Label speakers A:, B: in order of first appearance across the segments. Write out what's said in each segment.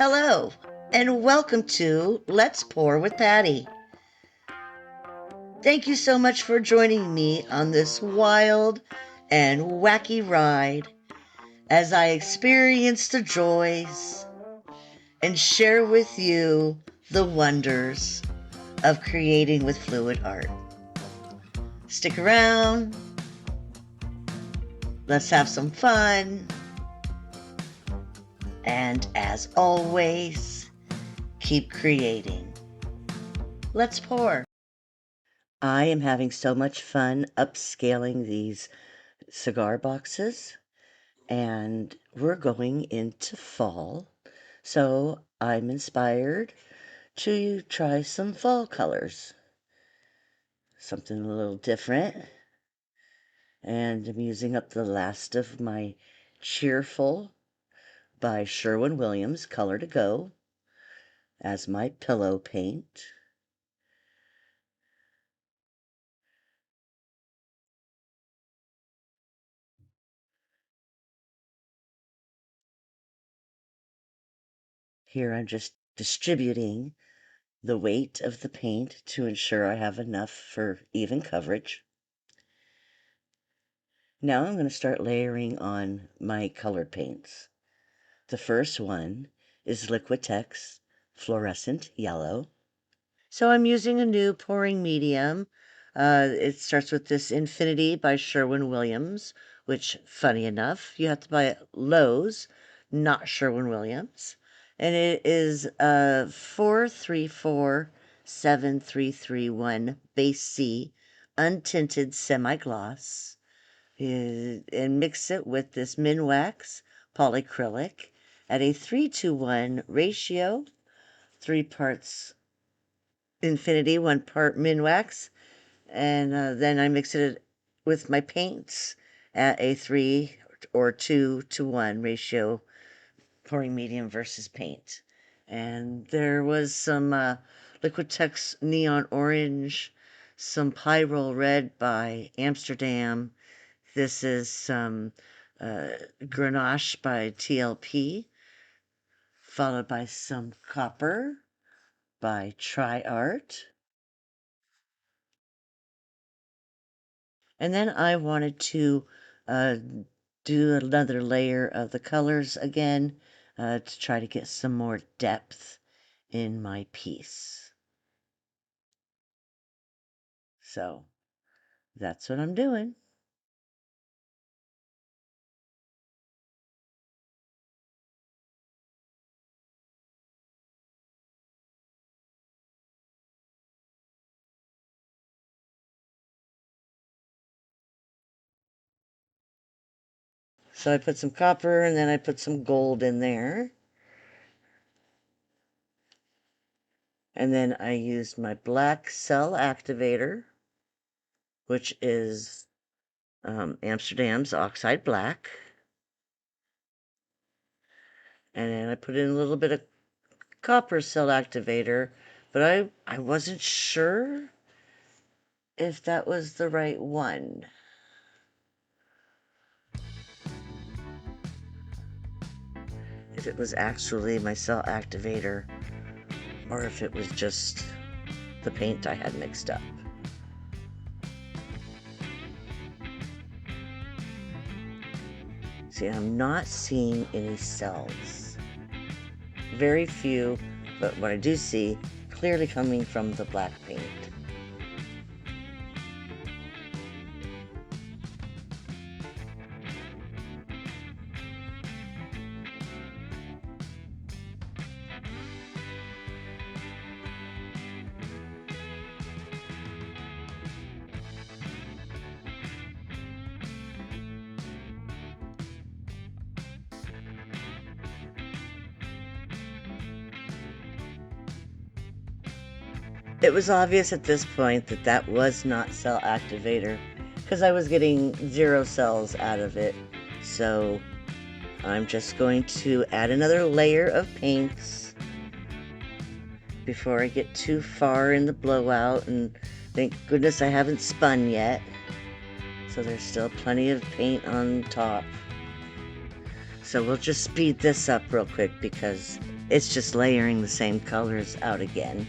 A: Hello, and welcome to Let's Pour with Patty. Thank you so much for joining me on this wild and wacky ride as I experience the joys and share with you the wonders of creating with fluid art. Stick around. Let's have some fun. And as always, keep creating. Let's pour. I am having so much fun upscaling these cigar boxes, and we're going into fall, so I'm inspired to try some fall colors. Something a little different. And I'm using up the last of my Cheerful by Sherwin-Williams Color to Go as my pillow paint. Here I'm just distributing the weight of the paint to ensure I have enough for even coverage. Now I'm going to start layering on my colored paints. The first one is Liquitex Fluorescent Yellow. So I'm using a new pouring medium. It starts with this Infinity by Sherwin-Williams, which, funny enough, you have to buy at Lowe's, not Sherwin-Williams. And it is 434731 base C, untinted semi-gloss. And mix it with this Minwax polycrylic at a 3-to-1 ratio, 3 parts Infinity, 1 part Minwax, and then I mix it with my paints at a 3 or 2-to-1 ratio, pouring medium versus paint. And there was some Liquitex Neon Orange, some Pyrrole Red by Amsterdam. This is some Grenache by TLP, followed by some Copper by TriArt. And then I wanted to do another layer of the colors again to try to get some more depth in my piece. So that's what I'm doing. So I put some copper and then I put some gold in there. And then I used my black cell activator, which is Amsterdam's Oxide Black. And then I put in a little bit of copper cell activator, but I wasn't sure if that was the right one. If it was actually my cell activator or if it was just the paint I had mixed up. See, I'm not seeing any cells. Very few, but what I do see clearly coming from the black paint. It was obvious at this point that that was not cell activator because I was getting 0 cells out of it. So I'm just going to add another layer of paints before I get too far in the blowout, and thank goodness I haven't spun yet. So there's still plenty of paint on top. So we'll just speed this up real quick because it's just layering the same colors out again.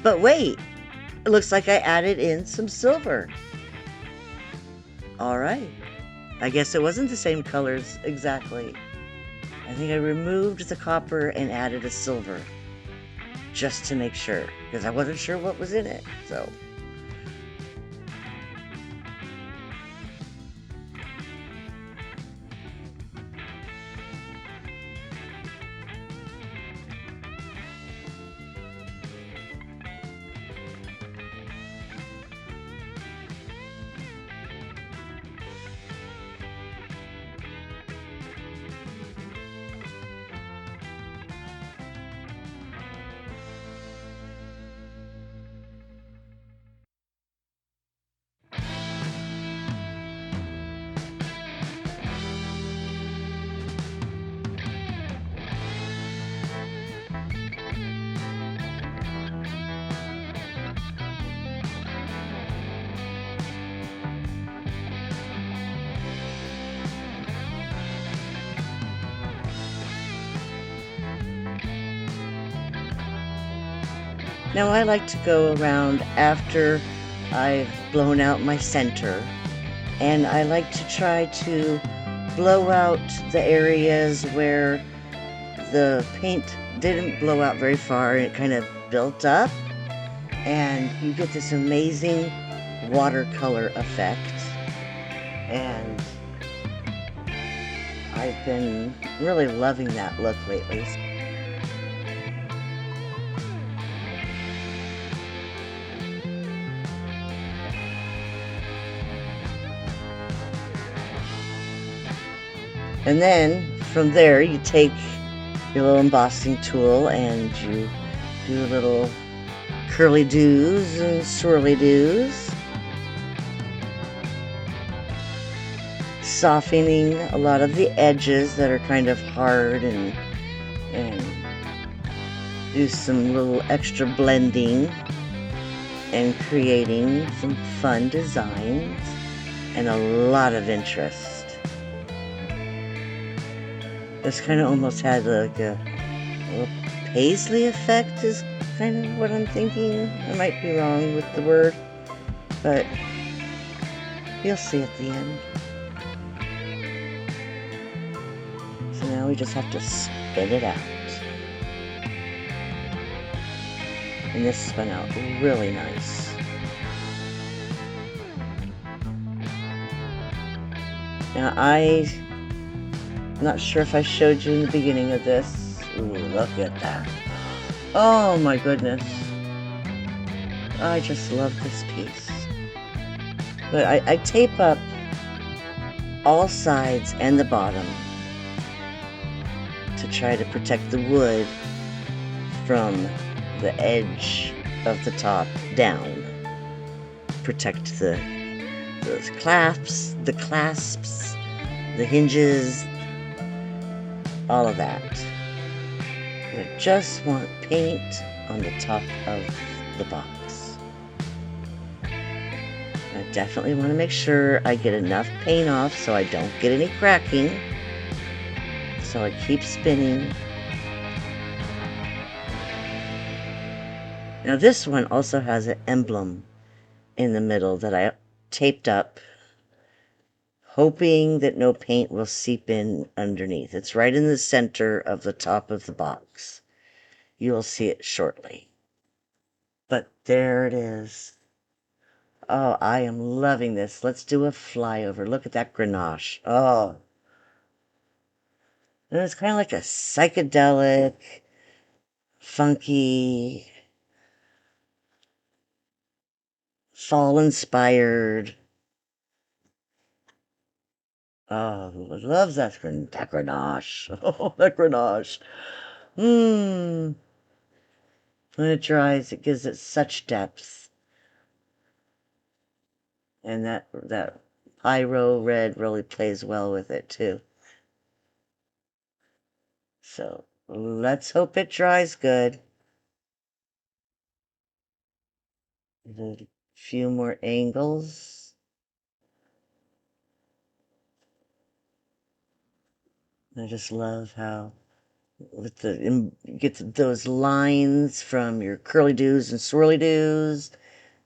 A: But wait, it looks like I added in some silver. All right. I guess it wasn't the same colors exactly. I think I removed the copper and added a silver just to make sure, because I wasn't sure what was in it. So now I like to go around after I've blown out my center, and I like to try to blow out the areas where the paint didn't blow out very far and it kind of built up, and you get this amazing watercolor effect. And I've been really loving that look lately. And then from there you take your little embossing tool and you do little curly doos and swirly doos, softening a lot of the edges that are kind of hard, and do some little extra blending and creating some fun designs and a lot of interest. This kind of almost had like a little paisley effect is kind of what I'm thinking. I might be wrong with the word, but you'll see at the end. So now we just have to spin it out. And this spun out really nice. Now I'm not sure if I showed you in the beginning of this. Ooh, look at that. Oh my goodness. I just love this piece. But I tape up all sides and the bottom to try to protect the wood from the edge of the top down. Protect those clasps, the hinges, all of that. I just want paint on the top of the box. I definitely want to make sure I get enough paint off so I don't get any cracking. So I keep spinning. Now this one also has an emblem in the middle that I taped up, hoping that no paint will seep in underneath. It's right in the center of the top of the box. You will see it shortly. But there it is. Oh, I am loving this. Let's do a flyover. Look at that grenache. Oh. And it's kind of like a psychedelic, funky, fall-inspired. Oh, I love that grenache. Oh, that grenache. Mmm. When it dries, it gives it such depth. And that pyro red really plays well with it, too. So, let's hope it dries good. A few more angles. I just love how you get those lines from your curly doos and swirly doos,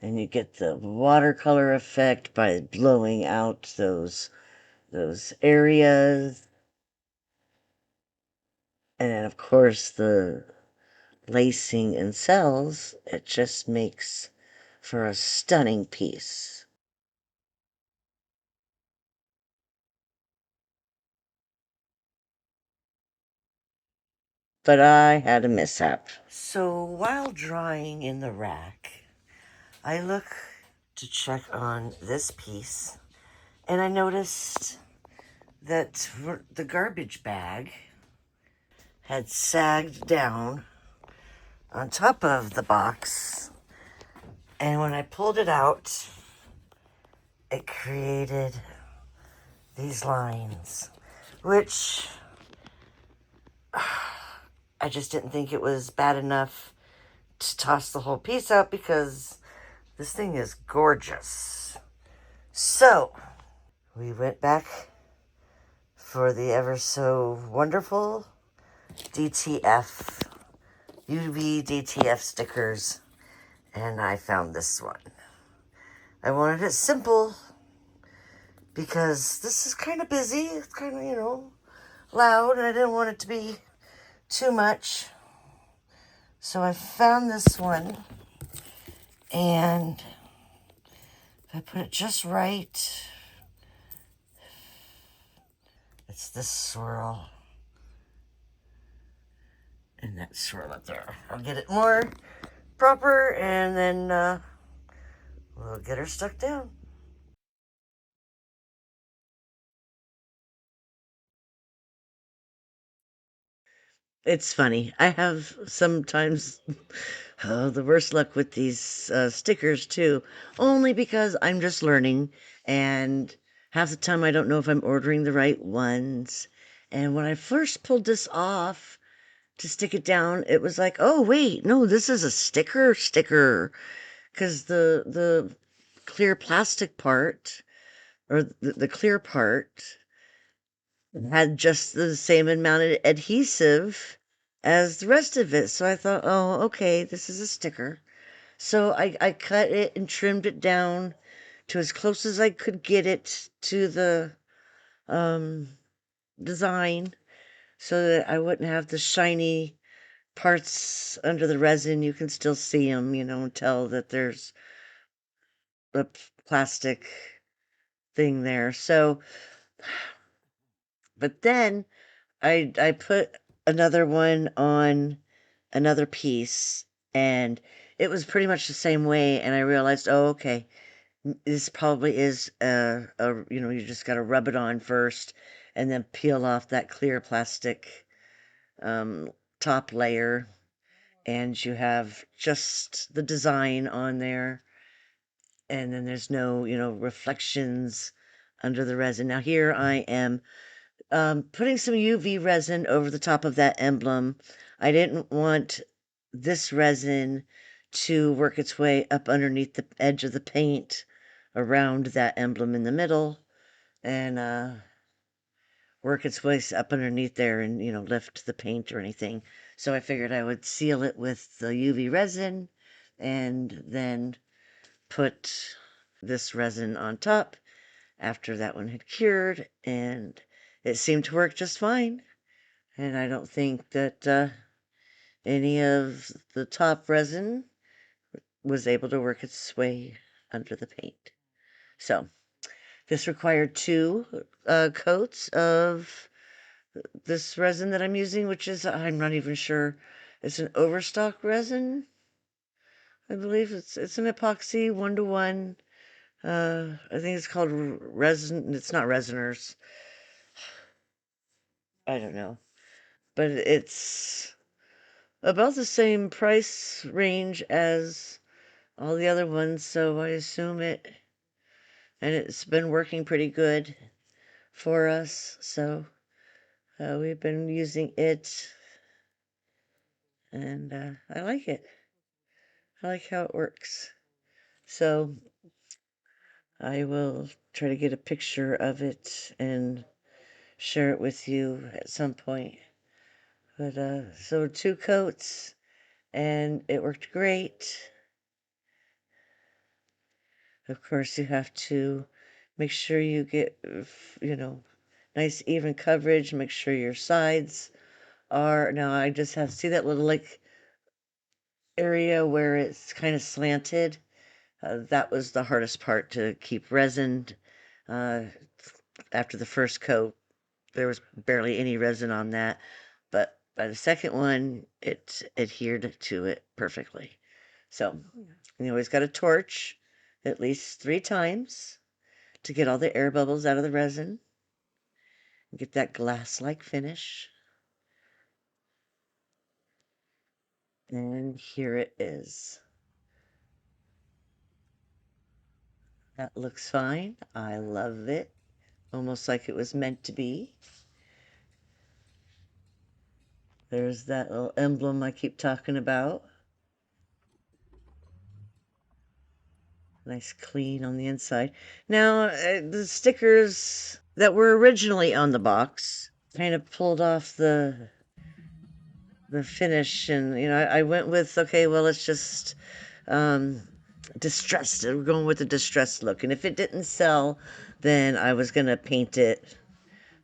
A: and you get the watercolor effect by blowing out those areas. And then, of course, the lacing and cells, it just makes for a stunning piece. But I had a mishap. So while drawing in the rack, I look to check on this piece, and I noticed that the garbage bag had sagged down on top of the box, and when I pulled it out, it created these lines, which I just didn't think it was bad enough to toss the whole piece out because this thing is gorgeous. So we went back for the ever so wonderful DTF, UV DTF stickers, and I found this one. I wanted it simple because this is kind of busy. It's kind of, loud, and I didn't want it to be too much. So I found this one, and if I put it just right, it's this swirl and that swirl up there. I'll get it more proper, and then we'll get her stuck down. It's funny. I have sometimes the worst luck with these stickers too, only because I'm just learning, and half the time I don't know if I'm ordering the right ones. And when I first pulled this off to stick it down, it was like, oh wait, no, this is a sticker, because the clear plastic part, or the clear part, had just the same amount of adhesive as the rest of it. So I thought, oh, okay, this is a sticker. So I cut it and trimmed it down to as close as I could get it to the um, design, so that I wouldn't have the shiny parts under the resin. You can still see them, and tell that there's a plastic thing there. So, but then I put another one on another piece, and it was pretty much the same way, and I realized, oh, okay, this probably is you just got to rub it on first and then peel off that clear plastic um, top layer, and you have just the design on there, and then there's no, reflections under the resin. Now here I am putting some UV resin over the top of that emblem. I didn't want this resin to work its way up underneath the edge of the paint around that emblem in the middle, and work its way up underneath there and, lift the paint or anything. So I figured I would seal it with the UV resin and then put this resin on top after that one had cured, and it seemed to work just fine. And I don't think that any of the top resin was able to work its way under the paint. So this required two coats of this resin that I'm using, which is, I'm not even sure, it's an overstock resin. I believe it's an epoxy 1-to-1. I think it's called resin. It's not Resiners. I don't know, but it's about the same price range as all the other ones, so I assume it, and it's been working pretty good for us. So we've been using it, and I like it. I like how it works. So I will try to get a picture of it and share it with you at some point. But so 2 coats, and it worked great. Of course, you have to make sure you get, nice even coverage. Make sure your sides are. Now I just have see that little like area where it's kind of slanted. That was the hardest part to keep resin. Uh, After the first coat, there was barely any resin on that, but by the second one, it adhered to it perfectly. So you always got a torch at least 3 times to get all the air bubbles out of the resin and get that glass-like finish. And here it is. That looks fine. I love it. Almost like it was meant to be. There's that little emblem I keep talking about. Nice clean on the inside. Now, the stickers that were originally on the box kind of pulled off the finish, and I went with, okay, well, it's just distressed. We're going with the distressed look, and if it didn't sell, then I was gonna paint it.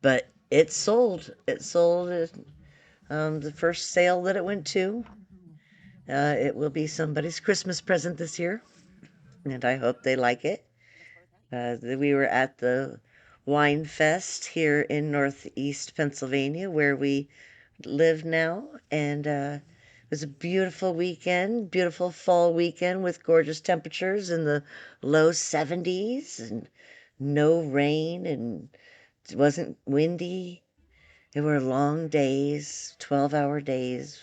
A: But it sold. It sold at the first sale that it went to. It will be somebody's Christmas present this year, and I hope they like it. We were at the Wine Fest here in Northeast Pennsylvania, where we live now, and it was a beautiful weekend, beautiful fall weekend with gorgeous temperatures in the low 70s and no rain, and it wasn't windy. There were long days, 12-hour days.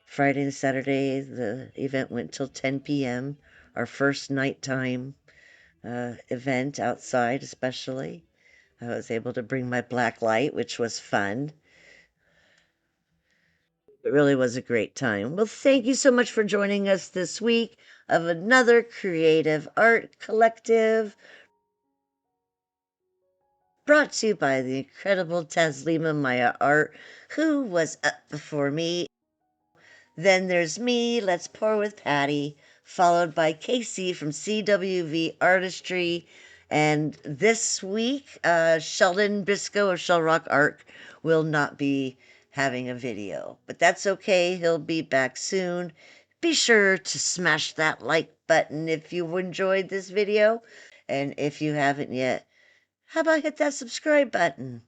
A: Friday and Saturday, the event went till 10 p.m., our first nighttime event outside, especially. I was able to bring my black light, which was fun. It really was a great time. Well, thank you so much for joining us this week of another creative art collective brought to you by the incredible Taslima Maya Art, who was up before me. Then there's me, Let's Pour with Patty, followed by Casey from CWV Artistry. And this week, Sheldon Bisco of Shell Rock Art will not be having a video, but that's okay. He'll be back soon. Be sure to smash that like button if you enjoyed this video. And if you haven't yet, how about hit that subscribe button?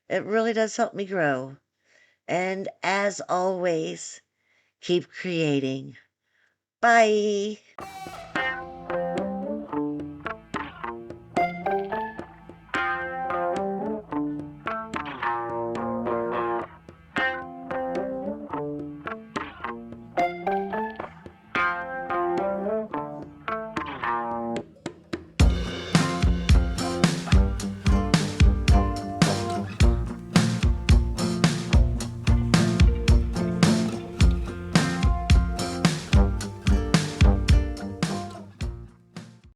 A: It really does help me grow. And as always, keep creating. Bye.